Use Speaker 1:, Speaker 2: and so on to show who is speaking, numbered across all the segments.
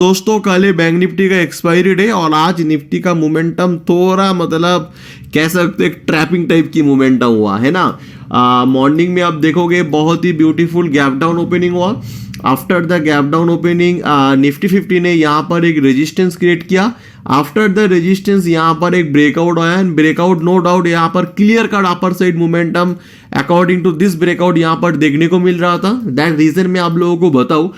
Speaker 1: दोस्तों कल है बैंक निफ्टी का एक्सपायरी डे और आज निफ्टी का मोमेंटम थोड़ा मतलब कह सकते एक ट्रैपिंग टाइप की मोमेंटम हुआ है ना। मॉर्निंग में आप देखोगे बहुत ही ब्यूटीफुल गैप डाउन ओपनिंग हुआ। After the gap down opening Nifty 50 ने यहाँ पर एक रेजिस्टेंस क्रिएट किया। आफ्टर द रेजिस्टेंस यहाँ पर एक ब्रेकआउट आया एंड ब्रेकआउट नो डाउट यहाँ पर clear cut upper side momentum according to this breakout यहाँ पर देखने को मिल रहा था। दैट रीजन मैं आप लोगों को बताऊं,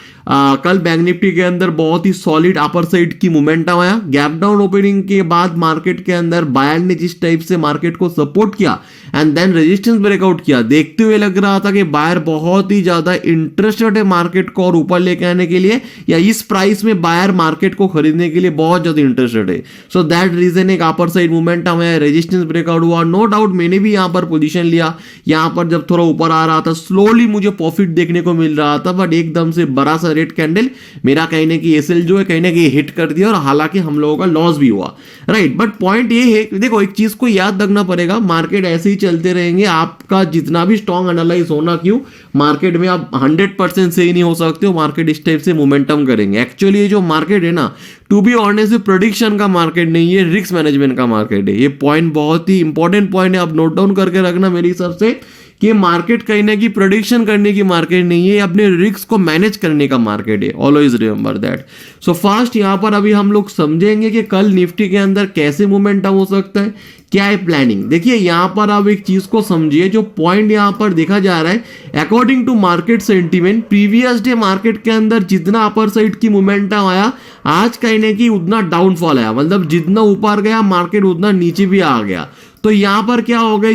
Speaker 1: कल बैंक निफ्टी के अंदर बहुत ही सॉलिड अपर साइड की मोमेंटम आया। गैप डाउन ओपनिंग के बाद मार्केट के अंदर बायर ने जिस टाइप से मार्केट को सपोर्ट किया एंड देन रेजिस्टेंस ब्रेकआउट किया, देखते हुए लग रहा था कि बायर बहुत ही ज्यादा इंटरेस्टेड है मार्केट को और ऊपर लेके आने के लिए, या इस प्राइस में बायर मार्केट को खरीदने के लिए बहुत ज्यादा इंटरेस्टेड है। सो दैट रीजन एक अपर साइड मूवमेंटम है, रेजिस्टेंस ब्रेकआउट हुआ। नो डाउट मैंने भी यहाँ पर पोजीशन लिया। यहाँ पर जब थोड़ा ऊपर आ रहा था स्लोली मुझे प्रॉफिट देखने को मिल रहा था, बट एकदम से बड़ा सा रेड कैंडल मेरा कहने की एसएल जो है कहने की हिट कर दिया और हालांकि हम लोगों का लॉस भी हुआ, राइट। बट पॉइंट ये है, देखो एक चीज को याद रखना पड़ेगा, मार्केट ऐसे ही चलते रहेंगे। आपका जितना भी स्ट्रॉन्ग एनालाइज होना क्यों, मार्केट में आप 100% सही नहीं हो सकते हो। मार्केट इस टाइप से मोमेंटम करेंगे। एक्चुअली ये जो मार्केट है ना, टू बी ऑनेस्ट प्रेडिक्शन का मार्केट नहीं है, रिस्क मैनेजमेंट का मार्केट है। ये पॉइंट बहुत ही इंपॉर्टेंट पॉइंट है, आप नोट डाउन करके रखना मेरे हिसाब से कि मार्केट कहीं ना की प्रेडिक्शन करने की मार्केट नहीं है, अपने रिस्क को मैनेज करने का मार्केट है। Always remember that. So fast यहाँ पर अभी हम लोग समझेंगे कि कल निफ्टी के अंदर कैसे मोमेंटम हो सकता है, क्या है प्लानिंग। देखिए यहाँ पर आप एक चीज को समझिए, जो पॉइंट यहाँ पर देखा जा रहा है according to market sentiment, previous day market के अंदर जितना अपर साइड की मोमेंटम आया, आज कहने की उतना डाउनफॉल आया। मतलब जितना ऊपर गया मार्केट उतना नीचे भी आ गया। तो यहाँ पर क्या हो गया,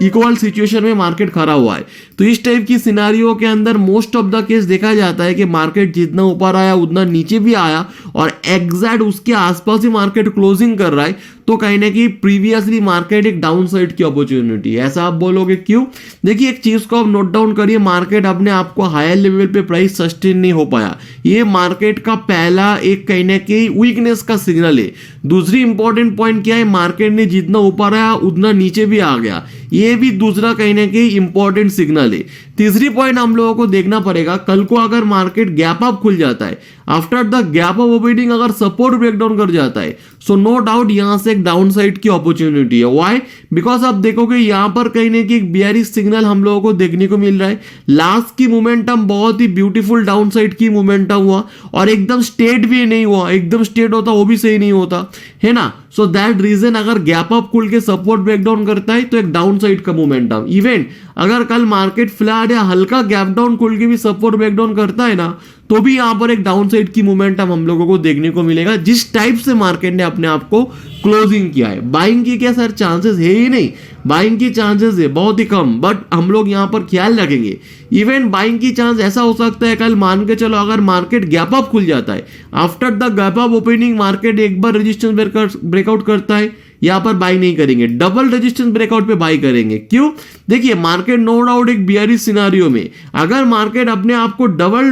Speaker 1: इक्वल सिचुएशन में मार्केट खड़ा हुआ है। तो इस टाइप की सिनारियो के अंदर मोस्ट ऑफ द केस देखा जाता है कि मार्केट जितना ऊपर आया उतना नीचे भी आया और एग्जैक्ट उसके आसपास ही मार्केट क्लोजिंग कर रहा है। तो कहीं ना कहीं प्रीवियसली मार्केट एक डाउन साइड की अपॉर्चुनिटी है। ऐसा आप बोलोगे क्यों? देखिए एक चीज को आप नोट डाउन करिए, मार्केट अपने आप को हायर लेवल पे प्राइस सस्टेन नहीं हो पाया। ये मार्केट का पहला एक कहीं ना कहीं वीकनेस का सिग्नल है। दूसरी इंपॉर्टेंट पॉइंट क्या है, मार्केट ने जितना ऊपर आया उतना नीचे भी आ गया, ये भी दूसरा कहीं ना कहीं इंपॉर्टेंट सिग्नल है। तीसरी पॉइंट हम लोगों को देखना पड़ेगा, कल को अगर मार्केट गैप अप खुल जाता है, after the gap up opening अगर सपोर्ट ब्रेकडाउन कर जाता है, सो नो डाउट यहां से एक डाउन साइड की अपॉर्चुनिटी है। व्हाई? बिकॉज आप देखोगे यहां पर कहीं ना कहीं एक बियरिश सिग्नल हम लोगों को देखने को मिल रहा है। लास्ट की मोमेंटम बहुत ही ब्यूटीफुल डाउन साइड की मोमेंटम हुआ और एकदम स्टेट भी नहीं हुआ। एकदम स्टेट होता वो भी सही नहीं होता, है ना। सो दैट रीजन अगर गैप अप खुल के सपोर्ट ब्रेकडाउन करता है तो एक डाउन साइड का मोमेंटम। इवन अगर कल मार्केट फ्लैट या हल्का गैप डाउन खुल के भी सपोर्ट ब्रेकडाउन करता है ना, तो भी यहां पर एक डाउन साइड की मोमेंटम हम लोगों को देखने को मिलेगा, जिस टाइप से मार्केट ने अपने आप को क्लोजिंग किया है। बाइंग की क्या सर चांसेस है ही नहीं, बाइंग की चांसेस है बहुत ही कम, बट हम लोग यहां पर ख्याल रखेंगे। इवन बाइंग की चांस ऐसा हो सकता है, कल मान के चलो अगर मार्केट गैप अप खुल जाता है, after the gap up opening market एक बार रेजिस्टेंस ब्रेकआउट करता है, यहां पर बाई नहीं करेंगे, डबल रेजिस्टेंस ब्रेकआउट पे बाई करेंगे। क्यों? देखिए मार्केट नो डाउट एक बियरिश सिनारियो में अगर मार्केट अपने आप को डबल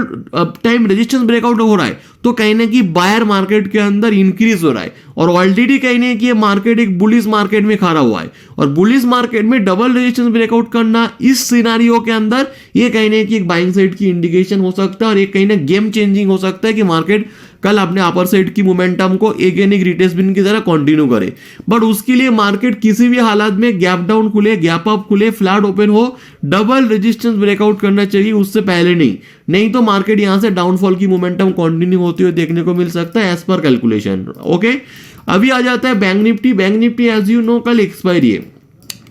Speaker 1: टाइम रेजिस्टेंस ब्रेकआउट हो रहा है तो कहीं ना कि बायर मार्केट के अंदर इंक्रीज हो रहा है और ऑलरेडी कहीं ना कि मार्केट एक बुलिश मार्केट में खड़ा हुआ है और बुलिश मार्केट में डबल रेजिस्टेंस ब्रेकआउट करना इस सिनारियो के अंदर ये कहीं ना कि एक बाइंग साइड की इंडिकेशन हो सकता है और एक कहीं ना गेम चेंजिंग हो सकता है कि मार्केट कल अपने अपर साइड की मोमेंटम को एक रिट्रेसमेंट की तरह कंटिन्यू करे। बट उसके लिए मार्केट किसी भी हालत में गैप डाउन खुले, गैप अप खुले, फ्लैट ओपन हो, डबल रेजिस्टेंस ब्रेकआउट करना चाहिए, उससे पहले नहीं तो मार्केट यहां से डाउनफॉल की मोमेंटम कंटिन्यू होती हुई देखने को मिल सकता है एज पर कैलकुलेशन। ओके, अभी आ जाता है bank Nifty. Bank Nifty as you know कल एक्सपायरी है।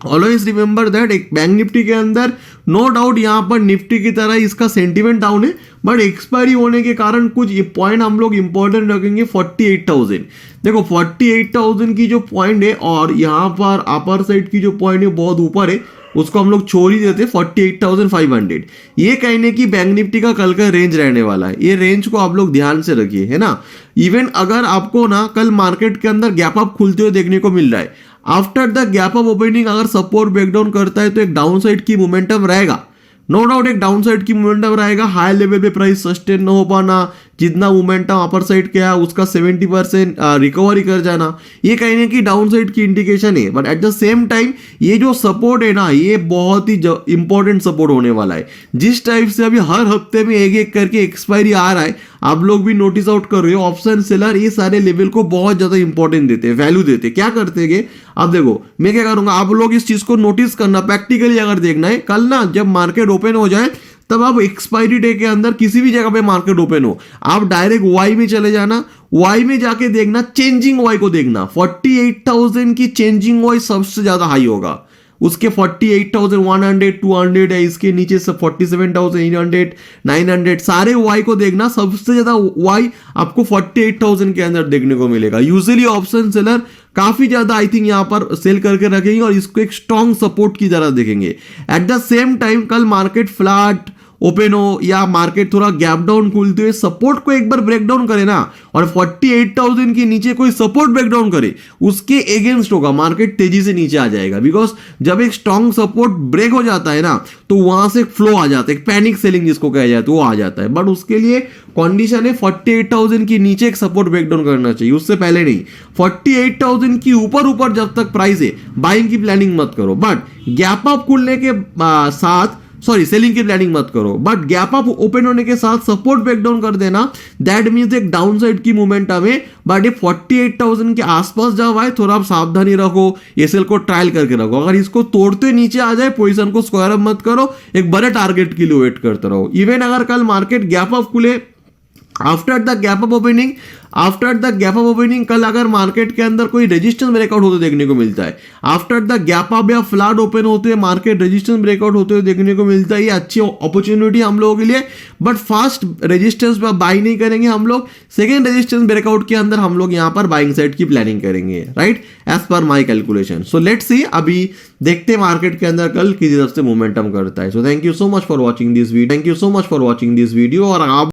Speaker 1: ऑलवेज रिमेंबर दैट एक बैंक निफ्टी के अंदर नो डाउट यहाँ पर निफ्टी की तरह इसका सेंटीमेंट डाउन है, बट एक्सपायरी होने के कारण कुछ पॉइंट हम लोग इंपॉर्टेंट रखेंगे। 48,000 देखो 48,000 की जो पॉइंट है और यहाँ पर अपर साइड की जो पॉइंट है बहुत ऊपर है, उसको हम लोग छोड़ ही देते 48,500। ये कहने की बैंक निफ्टी का कल का रेंज रहने वाला है। ये रेंज को आप लोग ध्यान से रखिए, है ना। इवन अगर आपको ना कल मार्केट के अंदर गैप अप खुलते हुए देखने को मिल रहा है, after the gap up opening अगर सपोर्ट ब्रेकडाउन करता है तो एक डाउन साइड की मोमेंटम रहेगा। नो डाउट एक डाउन साइड की मोमेंटम रहेगा। हाई लेवल पे प्राइस सस्टेन न हो पाना, जितना मोमेंटम अपर साइड क्या है उसका 70% रिकवरी कर जाना, ये कहीं ना कहीं डाउन साइड की इंडिकेशन है। But at the same time ये जो सपोर्ट है ना, ये बहुत ही इंपॉर्टेंट सपोर्ट होने वाला है। जिस टाइप से अभी हर हफ्ते में एक एक करके एक्सपायरी आ रहा है, आप लोग भी नोटिस आउट कर रहे हो, ऑप्शन सेलर ये सारे लेवल को बहुत ज्यादा इंपॉर्टेंट देते हैं, वैल्यू देते हैं। क्या करते हैं, अब देखो मैं क्या करूंगा, आप लोग इस चीज को नोटिस करना, प्रैक्टिकली अगर देखना है, कल ना जब मार्केट ओपन हो जाए तब आप एक्सपायरी डे के अंदर किसी भी जगह पे मार्केट ओपन हो, आप डायरेक्ट वाई में चले जाना, वाई में जाके देखना, चेंजिंग वाई को देखना, 48,000 की चेंजिंग वाई सबसे ज्यादा हाई होगा, उसके 48,100 200 है, इसके नीचे सब 47,800 900 सारे वाई को देखना, सबसे ज्यादा वाई आपको 48,000 के अंदर देखने को मिलेगा। यूजुअली ऑप्शन सेलर काफी ज्यादा आई थिंक यहां पर सेल करके रखेंगे और इसको एक स्ट्रॉन्ग सपोर्ट की तरह देखेंगे। एट द सेम टाइम कल मार्केट फ्लैट ओपन हो या मार्केट थोड़ा गैप डाउन खुलते हुए सपोर्ट को एक बार ब्रेक डाउन करे ना, और 48,000 के नीचे कोई सपोर्ट ब्रेक डाउन करे, उसके अगेंस्ट होगा, मार्केट तेजी से नीचे आ जाएगा। बिकॉज जब एक स्ट्रॉन्ग सपोर्ट ब्रेक हो जाता है ना, तो वहां से फ्लो आ जाता है, एक पैनिक सेलिंग जिसको कहा जाए तो वो आ जाता है। बट उसके लिए कंडीशन है 48,000 के नीचे एक सपोर्ट ब्रेक डाउन करना चाहिए, उससे पहले नहीं। 48,000 की ऊपर जब तक प्राइस है, बाइंग की प्लानिंग मत करो, बट गैप अप खुलने के साथ सेलिंग की प्लानिंग मत करो, बट गैप अप ओपन होने के साथ सपोर्ट ब्रेक डाउन कर देना, दैट मींस एक डाउन साइड की मूवमेंट हमें। बट ये 48,000 के आसपास जब आए थोड़ा आप सावधानी रखो, एसएल को ट्रायल करके रखो, अगर इसको तोड़ते नीचे आ जाए पोजीशन को स्क्वायर अप मत करो, एक बड़े टारगेट के लिए वेट करते रहो। इवन अगर कल मार्केट गैप अप खुले after the gap up opening कल अगर मार्केट के अंदर कोई रेजिस्टेंस ब्रेकआउट होते देखने को मिलता है, आफ्टर द गैप अप या फ्लैट ओपन होते हुए मार्केट रेजिस्टेंस ब्रेकआउट होते हुए देखने को मिलता है, ये अच्छी अपॉर्चुनिटी हम लोगों के लिए। बट फास्ट रेजिस्टेंस पर बाई नहीं करेंगे हम लोग, सेकेंड रेजिस्टेंस ब्रेकआउट के अंदर हम लोग यहाँ पर बाइंग साइड की प्लानिंग करेंगे, right, as per my calculation. So let's see, अभी देखते हैं मार्केट के अंदर कल किस तरफ से मोमेंटम करता है। So thank you so much for watching this video, और आप